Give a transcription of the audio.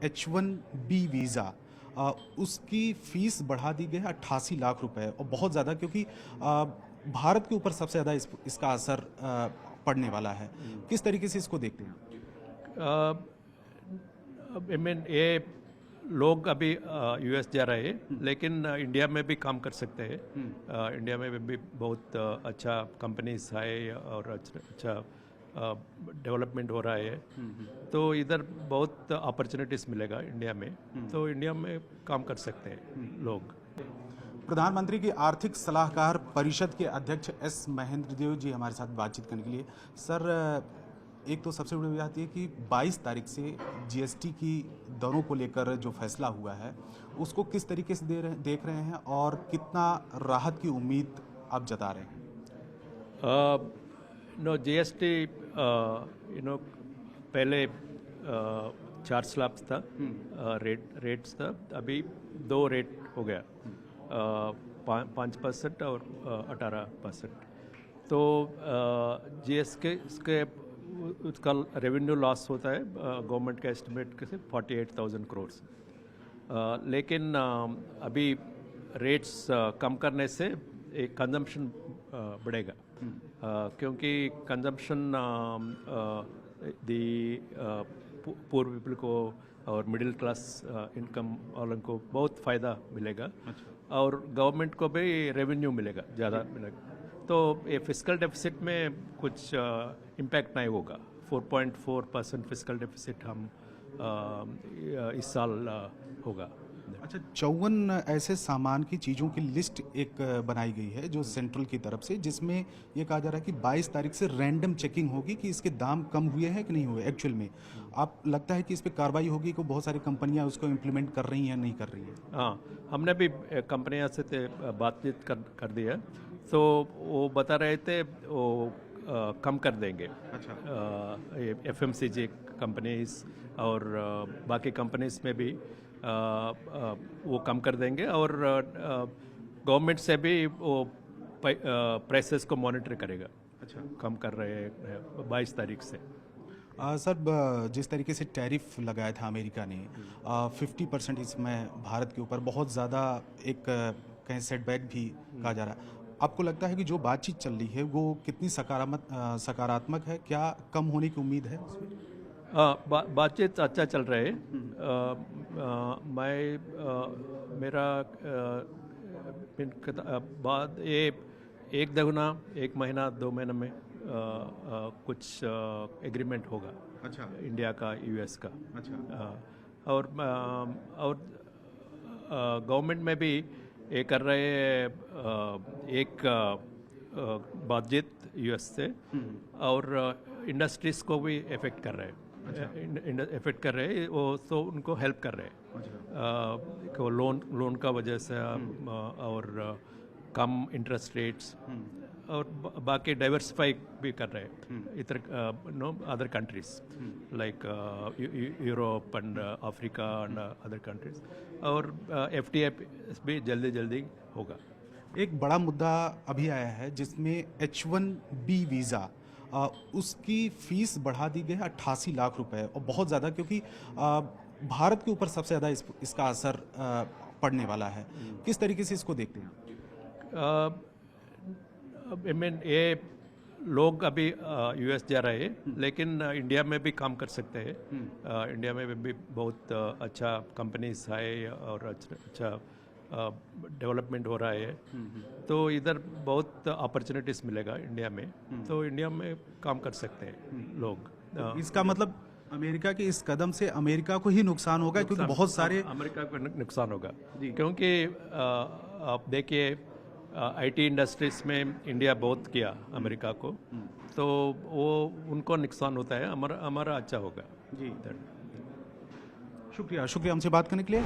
H1B visa उसकी fees बढ़ा दी गई है 88 लाख रुपए और बहुत ज़्यादा, क्योंकि भारत के ऊपर सबसे ज़्यादा इसका असर पड़ने वाला है। किस तरीके से इसको देखते हैं? आई मीन ये लोग अभी यूएस जा रहे हैं, लेकिन इंडिया में भी काम कर सकते हैं। इंडिया में भी बहुत अच्छा कंपनीज है और अच्छा डेवलपमेंट हो रहा है। तो इधर बहुत अपॉर्चुनिटीज़ मिलेगा इंडिया में, तो इंडिया में काम कर सकते हैं लोग। प्रधानमंत्री की आर्थिक सलाहकार परिषद के अध्यक्ष एस महेंद्र देव जी हमारे साथ बातचीत करने के लिए। सर, एक तो सबसे बड़ी बात ये कि 22 तारीख से जीएसटी की दरों को लेकर जो फैसला हुआ है उसको किस तरीके से देख रहे हैं और कितना राहत की उम्मीद आप जता रहे हैं? नो जीएसटी पहले 4 स्लैब्स था, रेट्स था, अभी 2 रेट हो गया, 5% और 18%। तो जीएस के उसका रेवेन्यू लॉस होता है गवर्नमेंट का एस्टिमेट से 48,000 करोड़। लेकिन अभी रेट्स कम करने से एक कंजम्पशन बढ़ेगा, क्योंकि कंजम्पशन दी पुअर पीपल को और मिडिल क्लास इनकम वालों को बहुत फ़ायदा मिलेगा। अच्छा। और गवर्नमेंट को भी रेवेन्यू मिलेगा, ज़्यादा मिलेगा। तो ये फिस्कल डेफिसिट में कुछ इम्पैक्ट नहीं होगा। 4.4% फिस्कल डेफिसिट हम इस साल होगा। अच्छा, 54 ऐसे सामान की चीज़ों की लिस्ट एक बनाई गई है जो सेंट्रल की तरफ से, जिसमें ये कहा जा रहा है कि 22 तारीख से रैंडम चेकिंग होगी कि इसके दाम कम हुए हैं कि नहीं हुए एक्चुअल में। आप लगता है कि इस पर कार्रवाई होगी कि बहुत सारी कंपनियां उसको इम्प्लीमेंट कर रही हैं नहीं कर रही हैं? हाँ, हमने भी कंपनियों से बातचीत कर दी है, तो वो बता रहे थे वो कम कर देंगे। अच्छा। FMCG कंपनीज और बाकी कंपनीज में भी वो कम कर देंगे, और गवर्नमेंट से भी वो प्राइसेस को मॉनिटर करेगा। अच्छा। कम कर रहे हैं 22 तारीख से। सर, जिस तरीके से टैरिफ लगाया था अमेरिका ने 50% इसमें भारत के ऊपर बहुत ज़्यादा एक कहीं सेटबैक भी कहा जा रहा है। आपको लगता है कि जो बातचीत चल रही है वो कितनी सकारात्मक है? क्या कम होने की उम्मीद है उसमें? बातचीत अच्छा चल रहा है। मेरा बाद ये एक दुगना 1 महीना 2 महीने में कुछ एग्रीमेंट होगा। अच्छा। इंडिया का यूएस का। अच्छा। और गवर्नमेंट में भी ये कर रहे हैं एक बातचीत यूएस से, और इंडस्ट्रीज को भी इफेक्ट कर रहे हैं। अच्छा। इफेक्ट कर रहे हैं वो, तो उनको हेल्प कर रहे हैं। अच्छा। लोन का वजह से और कम इंटरेस्ट रेट्स, और बाकी डाइवर्सिफाई भी कर रहे हैं इधर other countries like Europe and Africa and other countries, और FTA भी जल्दी होगा। एक बड़ा मुद्दा अभी आया है जिसमें H1B वीज़ा उसकी फ़ीस बढ़ा दी गई है 88 लाख रुपए और बहुत ज़्यादा, क्योंकि भारत के ऊपर सबसे ज़्यादा इसका असर पड़ने वाला है। किस तरीके से इसको देखते हैं? आई मीन ये लोग अभी यूएस जा रहे हैं, लेकिन इंडिया में भी काम कर सकते हैं। इंडिया में भी बहुत अच्छा कंपनीज है और अच्छा डेवलपमेंट हो रहा है। तो इधर बहुत अपॉर्चुनिटीज़ मिलेगा इंडिया में, तो इंडिया में काम कर सकते हैं लोग। तो इसका मतलब अमेरिका के इस कदम से अमेरिका को ही नुकसान होगा, क्योंकि बहुत सारे अमेरिका को नुकसान होगा, क्योंकि आप देखिए IT इंडस्ट्रीज में इंडिया बहुत किया अमेरिका को, तो वो उनको नुकसान होता है, हमारा अच्छा होगा। जी, शुक्रिया हमसे बात करने के लिए।